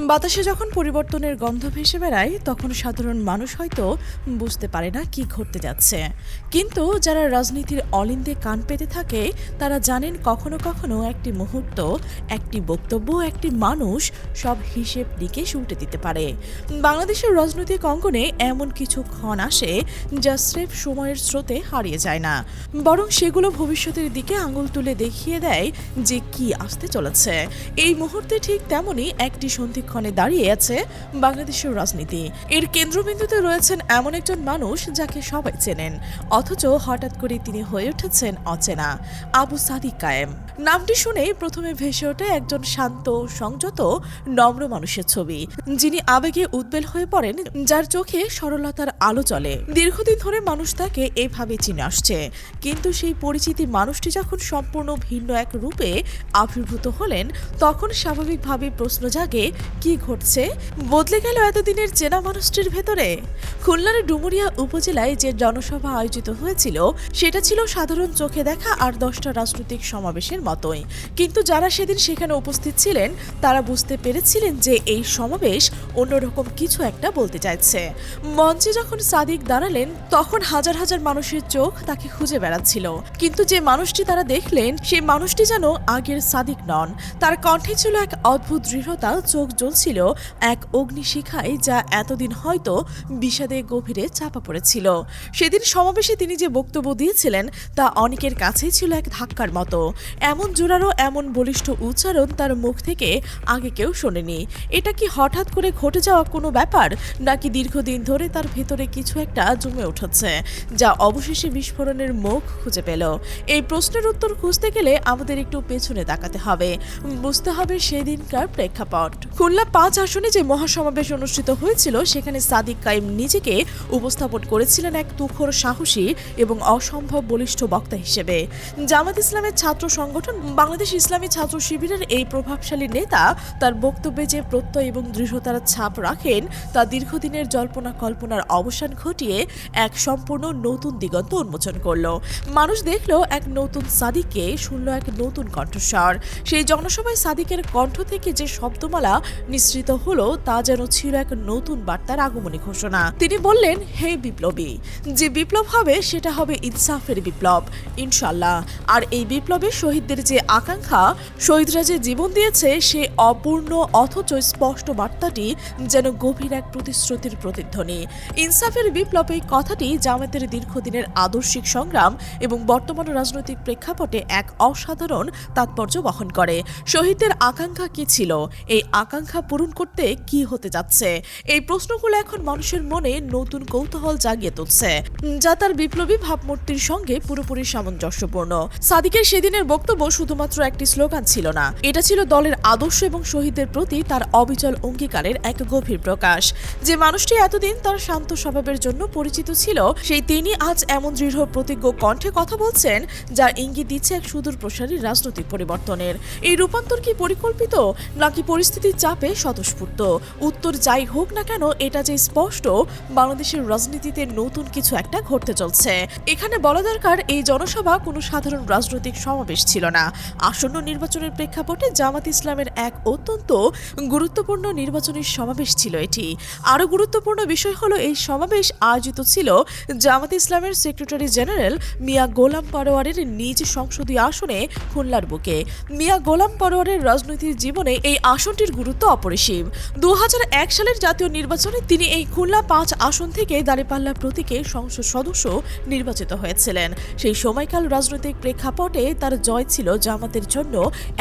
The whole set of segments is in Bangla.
বাতাসে যখন পরিবর্তনের গন্ধ ভেসে বেড়ায় তখন সাধারণ মানুষ হয়তো বুঝতে পারে না কি ঘটতে যাচ্ছে, কিন্তু যারা রাজনীতির অলিন্দে কান পেতে থাকে তারা জানেন কখনো কখনো একটি মুহূর্ত, একটি বক্তব্য, একটি মানুষ সব হিসেব নিকেশ উল্টে দিতে পারে। বাংলাদেশের রাজনৈতিক অঙ্গনে এমন কিছু ক্ষণ আসে যা স্রেফ সময়ের স্রোতে হারিয়ে যায় না, বরং সেগুলো ভবিষ্যতের দিকে আঙুল তুলে দেখিয়ে দেয় যে কি আসতে চলেছে। এই মুহূর্তে ঠিক তেমনই একটি সন্ধিক্ষণে দাঁড়িয়ে আছে বাংলাদেশের রাজনীতি। এর কেন্দ্রবিন্দুতে রয়েছেন এমন একজন মানুষ যাকে সবাই চেনেন, অথচ হঠাৎ করে তিনি হয়ে উঠেছেন অচেনা। আবু সাদিক কায়েম নামটি শুনেই প্রথমে ভেসে ওঠে একজন শান্ত, সংযত, নম্র মানুষের ছবি, যিনি আবেগে উদ্বেল হয়ে পড়েন, যার চোখে সরলতার আলো চলে। দীর্ঘদিন ধরে মানুষ তাকে এইভাবে চিনে আসছে, কিন্তু সেই পরিচিতি মানুষটি যখন সম্পূর্ণ ভিন্ন এক রূপে আবির্ভূত হলেন তখন স্বাভাবিকভাবে প্রশ্ন জাগে, কি ঘটছে? বদলে গেল এতদিনের চেনা মানুষটির ভেতরে। খুলনার ডুমুরিয়া উপজেলায় যে জনসভা আয়োজিত হয়েছিল সেটা ছিল সাধারণ চোখে দেখা আর 10টা রাজনৈতিক সমাবেশের মতোই, কিন্তু যারা সেদিন সেখানে উপস্থিত ছিলেন তারা বুঝতে পেরেছিলেন যে এই সমাবেশ অন্যরকম কিছু একটা বলতে চাইছে। মঞ্চে যখন সাদিক দাঁড়ালেন তখন হাজার হাজার মানুষের চোখ তাকে খুঁজে বেড়াচ্ছিল, কিন্তু যে মানুষটি তারা দেখলেন সেই মানুষটি যেন আগের সাদিক নন। তার কণ্ঠে ছিল এক অদ্ভুত দৃঢ়তা, চোখ জ্বলছিল এক অগ্নিশিখায় যা এতদিন হয়তো বিষাদে গভীরে চাপা পড়েছিল। সেদিন সমাবেশে তিনি যে বক্তব্য দিয়েছিলেন তা অনেকের কাছেই ছিল এক ধাক্কার মতো। এমন জোরালো, এমন বলিষ্ঠ উচ্চারণ তার মুখ থেকে আগে কেউ শোনেনি। এটা কি হঠাৎ করে ঘটে যাওয়া কোনো ব্যাপার, নাকি দীর্ঘদিন ধরে তার ভেতরে কিছু একটা জমে উঠেছে যা অবশেষে বিস্ফোরণের মুখ খুঁজে পেল? এই প্রশ্নের উত্তর খুঁজতে গেলে আমাদের একটু পেছনে তাকাতে হবে, বুঝতে হবে সেদিনকার প্রেক্ষাপট। খুলনা 5 আসনে যে মহাসমাবেশ অনুষ্ঠিত হয়েছিল সেখানে সাদিক কায়েম নিজেকে উপস্থাপন করেছিলেন এক তুখোড়, সাহসী এবং অসম্ভব বলিষ্ঠ বক্তা হিসেবে। জামাত ইসলামের ছাত্র সংগঠন বাংলাদেশ ইসলামী ছাত্র শিবিরের এই প্রভাবশালী নেতা তার বক্তব্যে যে প্রত্যয় এবং দৃঢ়তার ছাপ রাখেন তা দীর্ঘদিনের জল্পনা কল্পনার অবসান ঘটিয়ে এক সম্পূর্ণ নতুন দিগন্ত উন্মোচন করল। মানুষ দেখল এক নতুন সাদিককে, শুনল এক নতুন কণ্ঠস্বর। সেই জনসভায় সাদিকের কণ্ঠ থেকে যে শব্দমালা নিঃসৃত হলো তা যেন ছিল এক নতুন বার্তার আগমনী ঘোষণা। তিনি বললেন, হে বিপ্লবী, যে বিপ্লব হবে সেটা হবে ইনসাফের বিপ্লব, ইনশাল্লাহ। আর এই বিপ্লবে শহীদদের যে আকাঙ্ক্ষা, শহীদরা যে জীবন দিয়েছে, সে অপূর্ণ অথচ স্পষ্ট বার্তাটি যেন গভীর এক প্রতিশ্রুতির প্রতিধ্বনি। ইনসাফের বিপ্লব এই কথাটি জামাতের দীর্ঘদিনের আদর্শিক সংগ্রাম এবং বর্তমান রাজনৈতিক প্রেক্ষাপটে এক অসাধারণ তাৎপর্য বহন করে। শহীদদের আকাঙ্ক্ষা কি ছিল? এই আকাঙ্ক্ষা পূরণ করতে কি হতে যাচ্ছে? এই প্রশ্নগুলো এখন মানুষের মনে নতুন কৌতূহল জাগিয়ে তুলছে, যা তার বিপ্লবী ভাবমূর্তির সঙ্গে পুরোপুরি সামঞ্জস্যপূর্ণ। সাদিকের সেদিনের বক্তব্য শুধুমাত্র একটি স্লোগান ছিল না, এটা ছিল দলের আদর্শ এবং শহীদদের প্রতি তার অবিচল অঙ্গীকারের এক গভীর প্রকাশ। যে মানুষটি এতদিন তার শান্ত স্বভাবের জন্য পরিচিত ছিল, সেই তিনি আজ এমন দৃঢ় প্রতিজ্ঞ কণ্ঠে কথা বলছেন যা ইঙ্গিত দিচ্ছে এক সুদূর প্রসারী রাজনৈতিক পরিবর্তনের। এই রূপান্তর কি পরিকল্পিত, নাকি পরিস্থিতির চাপে স্বতঃস্ফূর্ত? উত্তর যাই হোক না কেন, এটা যে স্পষ্ট, বাংলাদেশের রাজনীতিতে নতুন কিছু একটা ঘটতে চলছে। এখানে বলা দরকার, এই জনসভা কোনো সাধারণ রাজনৈতিক সমাবেশ ছিল না। আসন্ন নির্বাচনের প্রেক্ষাপটে জামাত ইসলামের এক অত্যন্ত গুরুত্বপূর্ণ নির্বাচনী সমাবেশ ছিল এটি। আরও গুরুত্বপূর্ণ বিষয় হলো, এই সমাবেশ আয়োজিত ছিল জামাত ইসলামের সেক্রেটারি জেনারেল মিয়া গোলাম পরোয়ারের নিজ সংসদীয় আসনে খুলনার বুকে। মিয়া গোলাম পরোয়ারের রাজনৈতিক জীবনে এই আসনটির গুরুত্ব অপরিসীম। 2001 সালের জাতীয় নির্বাচনে তিনি এই খুলনা 5 আসন থেকে দাঁড়িপাল্লা প্রতীকে সংসদ সদস্য নির্বাচিত হয়েছিলেন। সেই সময়কাল রাজনৈতিক প্রেক্ষাপটে তার জয় ছিল জামাতের জন্য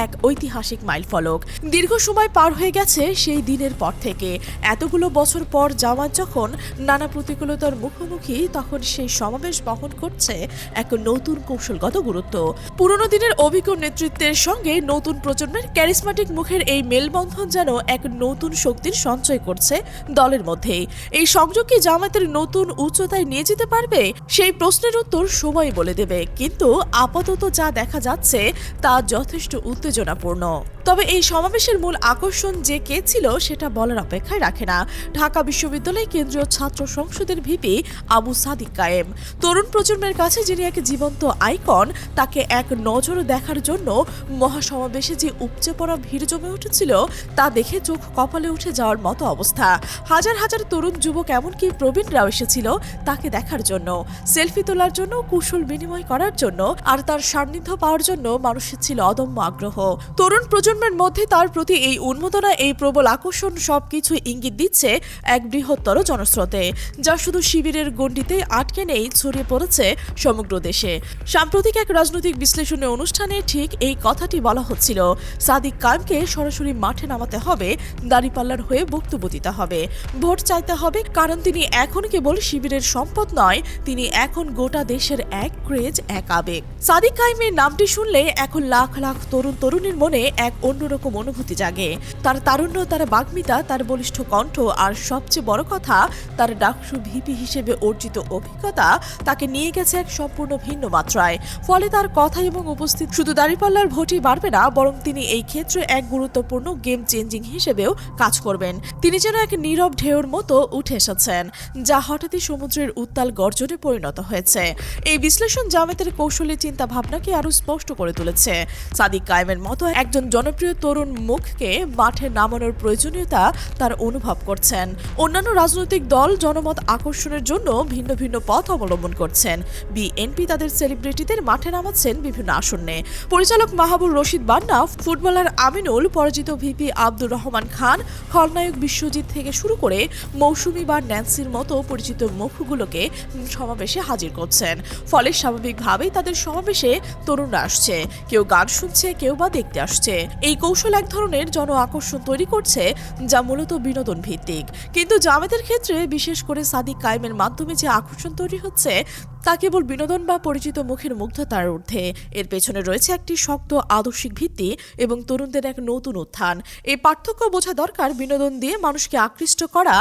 এক ঐতিহাসিক মাইলফলক। দীর্ঘ সময় পার হয়ে গেছে সেই দিনের পর থেকে। এতগুলো বছর পর জামাত যখন নানা প্রতিকূলতার মুখোমুখি, তখন সেই সমাবেশ বহন করছে এক নতুন কৌশলগত গুরুত্ব। পুরনো দিনের অভিজ্ঞ নেতৃত্বের সঙ্গে নতুন প্রজন্মের ক্যারিসমাটিক মুখের এই মেলবন্ধন যেন এক নতুন শক্তির সঞ্চয় করছে দলের মধ্যেই। এই সংযোগ কি জামাতের নতুন উচ্চতায় নিয়ে যেতে পারবে? সেই প্রশ্নের উত্তর সময় বলে দেবে, কিন্তু আপাতত যা দেখা যাচ্ছে তা যথেষ্ট উত্তেজনাপূর্ণ। তবে এই সমাবেশের মূল আকর্ষণ যে কে ছিল সেটা বলার অপেক্ষায় রাখে না। ঢাকা বিশ্ববিদ্যালয় কেন্দ্রীয় ছাত্র সংসদের ভিপি আবু সাদিক কায়েম, তরুণ প্রজন্মের কাছে যিনি এক জীবন্ত আইকন, তাকে এক নজর দেখার জন্য মহাসমাবেশে যে উপচে পড়া ভিড় জমে উঠেছিল তা দেখে দেখে চোখ কপালে উঠে যাওয়ার মতো অবস্থা। হাজার হাজার তরুণ যুবক, এমনকি প্রবীণরাও এসেছিল তাকে দেখার জন্য, সেলফি তোলার জন্য, কুশল বিনিময় করার জন্য, আর তার সান্নিধ্য পাওয়ার জন্য মানুষের ছিল অদম্য আগ্রহ। তরুণ প্রজন্মের মধ্যে তার প্রতি এই উন্মাদনা, এই প্রবল আকর্ষণ সবকিছু ইঙ্গিত দিচ্ছে এক বৃহত্তর জনস্রোতে, যা শুধু শিবিরের গণ্ডিতে আটকে নেই, ছড়িয়ে পড়েছে সমগ্র দেশে। সাম্প্রতিক এক রাজনৈতিক বিশ্লেষণী অনুষ্ঠানে ঠিক এই কথাটি বলা হচ্ছিল। সাদিক কায়েমকে সরাসরি মাঠে নামাতে হবে, দাঁড়িপাল্লার হয়ে বক্তব্য দিতে হবে, ভোট চাইতে হবে, কারণ তিনি এখন কেবল শিবিরের সম্পদ নয়, তিনি এখন গোটা দেশের এক ক্রেজ, এক আবেগ। সাদিক কায়েমের নামটি শুনলে এখন লাখ লাখ তরুণ তরুণীর মনে এক অন্যরকম অনুভূতি জাগে। তার তারুণ্য, তার বাগ্মিতা, তার বলিষ্ঠ কণ্ঠ, আর সবচেয়ে বড় কথা, তার ডাকসু ভিপি হিসেবে অর্জিত অভিজ্ঞতা তাকে নিয়ে গেছে এক সম্পূর্ণ ভিন্ন মাত্রায়। ফলে তার কথা এবং উপস্থিত শুধু দাঁড়িপাল্লার ভোটই বাড়বে না, বরং তিনি এই ক্ষেত্রে এক গুরুত্বপূর্ণ গেম চেঞ্জিং হিসেবেও কাজ করবেন। তিনি যেন এক নীরব ঢেউর মতো উঠে এসেছেন, যা হঠাৎই সমুদ্রের উত্তাল গর্জনে পরিণত হয়েছে। এই বিশ্লেষণ জামায়াতের কৌশলী চিন্তা ভাবনাকে আরো স্পষ্ট করে তুলেছে। সাদিক কায়েমের মতো একজন জনপ্রিয় তরুণ মুখকে মাঠে নামানোর প্রয়োজনীয়তা তার অনুভব করছেন। অন্যান্য রাজনৈতিক দল জনমত আকর্ষণের জন্য ভিন্ন ভিন্ন পথ অবলম্বন করছেন। বিএনপি তাদের সেলিব্রিটিদের মাঠে নামাচ্ছেন বিভিন্ন আসনে। পরিচালক মাহবুব রশিদ বান্না, ফুটবলার আমিনুল, পরাজিত ভিপি আব্দুর রহমান খান, খলনায়ক বিশ্বজিৎ থেকে শুরু করে মৌসুমী বা ন্যান্সির মতো পরিচিত মুখগুলোকে সমাবেশে হাজির করছেন। ফলে স্বাভাবিকভাবেই তাদের সমাবেশে তরুণরা আসছে, কেউ গান শুনছে, কেউ বা দেখতে আসছে। এই কৌশল এক ধরনের জন আকর্ষণ তৈরি করছে, যা মূলত বিনোদন ভিত্তিক। কিন্তু জামায়াতের ক্ষেত্রে, বিশেষ করে সাদিক কায়েমের মাধ্যমে যে আকর্ষণ তৈরি হচ্ছে, তা কেবল বিনোদন বা পরিচিত মুখের মুগ্ধতার ঊর্ধ্বে। এর পেছনে রয়েছে একটি শক্ত আদর্শিক ভিত্তি এবং তরুণদের এক নতুন উত্থান। এই পার্থক্য বোঝা দরকার। বিনোদন দিয়ে মানুষকে আকৃষ্ট করা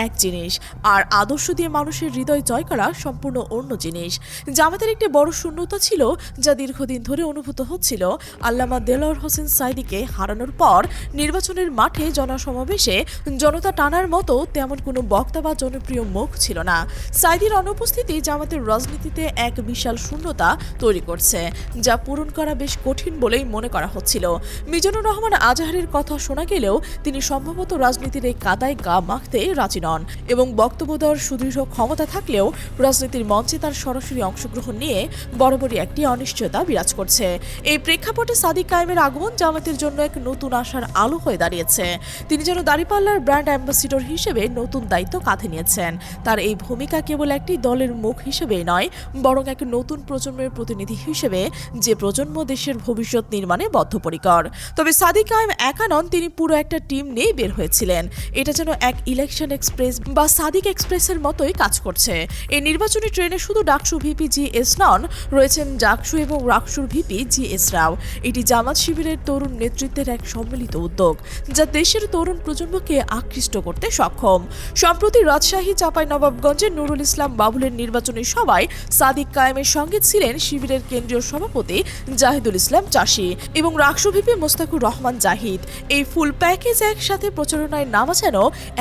এক জিনিস, আর আদর্শ দিয়ে মানুষের হৃদয় জয় করা সম্পূর্ণ অন্য জিনিস। জামায়াতের একটি বড় শূন্যতা ছিল, যা দীর্ঘদিন ধরে অনুভূত হচ্ছিল। আল্লামা দেলোয়ার হোসেন সাঈদীকে হারানোর পর নির্বাচনের মাঠে জনসমাবেশে জনতা টানার মতো তেমন কোনো বক্তা বা জনপ্রিয় মুখ ছিল না। সাঈদীর অনুপস্থিতি জামায়াতের রাজনীতিতে এক বিশাল শূন্যতা তৈরি করছে, যা পূরণ করা বেশ কঠিন বলেই মনে করা হচ্ছিল। মিজানুর রহমান আজহারের কথা শোনা গেলেও তিনি সম্ভবত রাজনীতির এই কাদায় গা মাখতে রাজি নন, এবং বক্তব্য দেওয়ার সুদৃঢ় ক্ষমতা থাকলেও রাজনীতির মঞ্চে তার সরাসরি অংশগ্রহণ নিয়ে বরাবরই একটি অনিশ্চয়তা বিরাজ করছে। এই প্রেক্ষাপটে সাদিক কায়েমের আগমন জামায়াতের জন্য এক নতুন আশার আলো হয়ে দাঁড়িয়েছে। তিনি যেন দাঁড়িপাল্লার ব্র্যান্ড অ্যাম্বাসিডর হিসেবে নতুন দায়িত্ব কাঁধে নিয়েছেন। তার এই ভূমিকা কেবল একটি দলের মুখ হিসেবেই নয়, বরং এক নতুন প্রজন্মের প্রতিনিধি হিসেবে, যে প্রজন্ম দেশের ভবিষ্যৎ নির্মাণে বদ্ধপরিকর। তবে সাদিক কায়েম একা নন, তিনি পুরো একটা টিম নিয়ে বের হয়েছিলেন। এটা যেন এক ইলেকশন এক্সপ্রেস বা সাদিক এক্সপ্রেসের মতোই কাজ করছে। এই নির্বাচনী ট্রেনে শুধু ডাকসু ভিপি GS নন, রয়েছেন ডাকসু এবং রাকসুর ভিপি GS রাও। এটি জামাত শিবিরের তরুণ নেতৃত্বের এক সম্মিলিত উদ্যোগ, যা দেশের তরুণ প্রজন্মকে আকৃষ্ট করতে সক্ষম। সম্প্রতি রাজশাহী চাঁপাইনবাবগঞ্জে নুরুল ইসলাম বাবুলের নির্বাচনী সভায় সাদিক কায়েমের সঙ্গে ছিলেন শিবিরের কেন্দ্রীয় সভাপতি জাহিদুল ইসলাম চাষী এবং রাকসু ভিপি মোস্তাকুর রহমান জাহিদ। এই ফুল প্যাকেজ একসাথে প্রচারণায় নামা যেন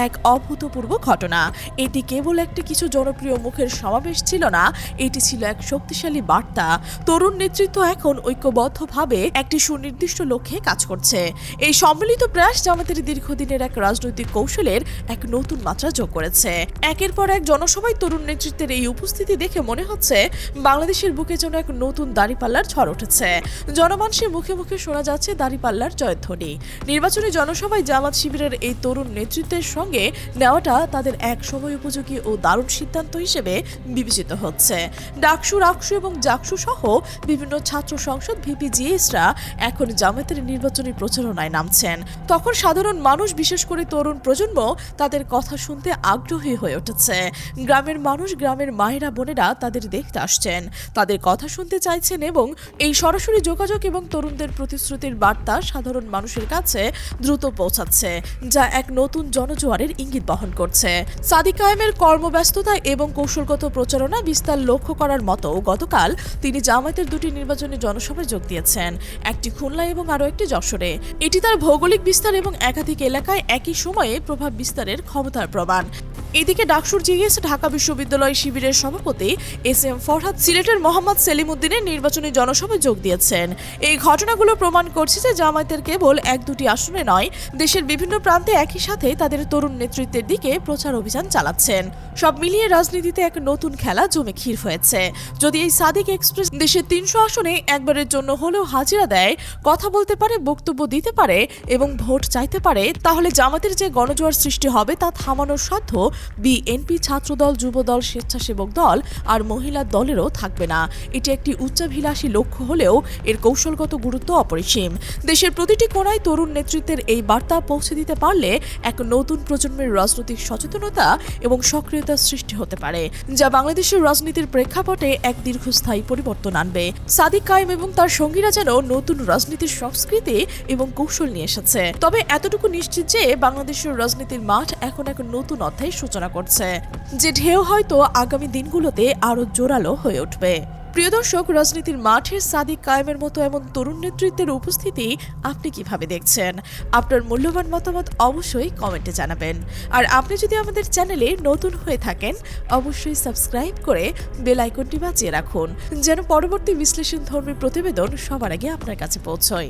এক অভূতপূর্ব ঘটনা। এটি কেবল একটি কিছু জনপ্রিয় মুখের সমাবেশ ছিল না, এটি ছিল এক শক্তিশালী বার্তা। তরুণ নেতৃত্ব এখন ঐক্যবদ্ধভাবে একটি সুনির্দিষ্ট লক্ষ্যে কাজ করছে। এই সম্মিলিত প্রয়াস জামায়াতের দীর্ঘদিনের এক রাজনৈতিক কৌশলের এক নতুন মাত্রা যোগ করেছে। একের পর এক জনসভায় তরুণ নেতৃত্বের এই উপস্থিতি দেখে মনে হচ্ছে বাংলাদেশের বুকে যেন এক নতুন দাঁড়িপাল্লার ঝড় উঠেছে। জনমানসের মুখে মুখে শোনা যাচ্ছে দাঁড়িপাল্লার জয়ধ্বনি। নির্বাচনী জনসভায় জামাত শিবিরের এই তরুণ নেতৃত্বের সঙ্গে নেওয়াটা তাদের এক সময় উপযোগী ও দারুণ সিদ্ধান্ত হিসেবে বিবেচিত হচ্ছে। ডাকসু, রাকসু এবং জাকসু সহ বিভিন্ন ছাত্র সংসদ ভিপি GSরা এখন জামায়াতের নির্বাচনী প্রচারণায় নামছেন। তখন সাধারণ মানুষ, বিশেষ করে তরুণ প্রজন্ম, তাদের কথা শুনতে আগ্রহী হয়ে উঠেছে। গ্রামের মানুষ, গ্রামের মায়েরা বোনেরা তাদের দেখতে আসছেন, তাদের কথা শুনতে চাইছেন, এবং এই সরাসরি যোগাযোগ এবং তরুণদের প্রতিশ্রুতির বার্তা সাধারণ মানুষের কাছে দ্রুত পৌঁছাচ্ছে, যা এক নতুন জনজোয়ারের ইঙ্গিত বহন করছে। সাদিক কায়েমের কর্মব্যস্ততা এবং কৌশলগত প্রচারণা বিস্তার লক্ষ্য করার মতো গতকাল তিনি জামায়াতের দুটি নির্বাচনী জনসভায় যোগ দিয়েছেন, একটি খুলনা এবং আরও একটি যশোরে। এটি তার ভৌগোলিক বিস্তার এবং একাধিক এলাকায় একই সময়ে প্রভাব বিস্তারের ক্ষমতার প্রমাণ। এদিকে ডাকসুর জিএস ঢাকা বিশ্ববিদ্যালয় শিবিরের সভাপতি এস.এম. ফরহাদ সিলেটের মোহাম্মদ সেলিম উদ্দিনের নির্বাচনী জনসভায় যোগ দিয়েছেন। এই ঘটনাগুলো প্রমাণ করছে যে জামায়াতের কেবল এক দুটি আসনে নয়, দেশের বিভিন্ন প্রান্তে একই সাথে তাদের তরুণ নেতৃত্বের দিকে প্রচার অভিযান চালাচ্ছেন। সব মিলিয়ে রাজনীতিতে এক নতুন খেলা জমে ক্ষীর হয়েছে। যদি এই সাদিক এক্সপ্রেস দেশের ৩০০ আসনে একবারের জন্য হলেও হাজিরা দেয়, কথা বলতে পারে, বক্তব্য দিতে পারে এবং ভোট চাইতে পারে, তাহলে জামাতের যে গণজোয়ার সৃষ্টি হবে তা থামানোর সাধ্য বিএনপি, ছাত্রদল, যুবদল, স্বেচ্ছাসেবক দল আর মহিলা দলেরও থাকবে না। এটি একটি উচ্চাভিলাষী লক্ষ্য হলেও এর কৌশলগত গুরুত্ব অপরিসীম। দেশের প্রতিটি কোণায় তরুণ নেতৃত্বের এই বার্তা পৌঁছে দিতে পারলে এক নতুন প্রজন্মের রাজনৈতিক সচেতনতা এবং সক্রিয়তা সৃষ্টি হতে পারে, যা বাংলাদেশের রাজনীতির প্রেক্ষাপটে এক দীর্ঘস্থায়ী পরিবর্তন আনবে। সাদিক কায়েম এবং তার সঙ্গীরা যেন নতুন রাজনীতির সংস্কৃতি এবং কৌশল নিয়ে এসেছে। তবে এতটুকু নিশ্চিত যে বাংলাদেশের রাজনীতির মাঠ এখন এক নতুন অধ্যায় সূচনা করছে, যে ঢেউ হয়তো আগামী দিনগুলোতে আরো জোরালো হয়ে উঠবে। প্রিয় দর্শক, রাজনীতির মাঠে সাদিক কায়েমের মতো এমন তরুণ নেতৃত্বের উপস্থিতি আপনি কিভাবে দেখছেন? আপনার মূল্যবান মতামত অবশ্যই কমেন্টে জানাবেন। আর আপনি যদি আমাদের চ্যানেলে নতুন হয়ে থাকেন, অবশ্যই সাবস্ক্রাইব করে বেল আইকনটি বাজিয়ে রাখুন, যেন পরবর্তী বিশ্লেষণধর্মী প্রতিবেদন সবার আগে আপনার কাছে পৌঁছয়।